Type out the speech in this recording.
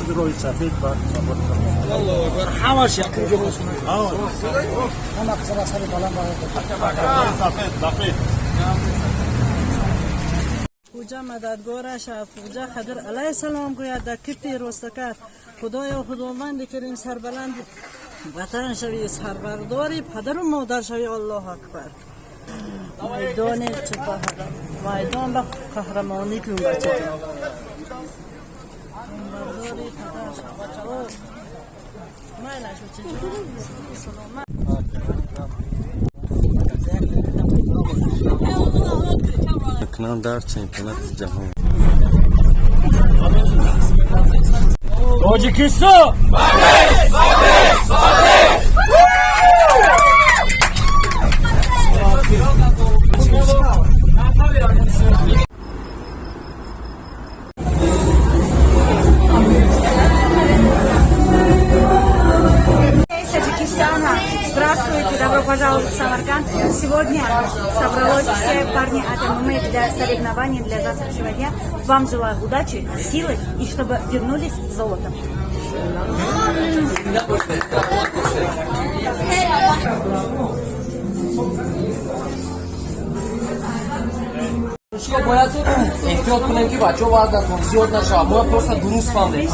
روی سفید بر الله اکبر همش یکی جو باشونه هم اقصر سری بالا سفید خوجا مددگارش خوجا خضر علیه السلام گوید در کفی رستکت خدایا خداوند کریم سربلند وطن شوی سربرداری پدر و مادر شوی الله اکبر میدان چه میدان به قهرمانی کن بچه جان برداری پدر شوی مایلا شو چه جان کنان در چمپیونات جهان تاجیکستان Таджикистана. Здравствуйте, добро пожаловать в Самарканд. Сегодня собралось все парни от ММА для соревнований для завтрашнего дня. Вам желаю удачи, силы и чтобы вернулись с золотом. باید احتیاط کنیم که بچه ها باید در زیاد نشه. ما پرسا درست فهمیم.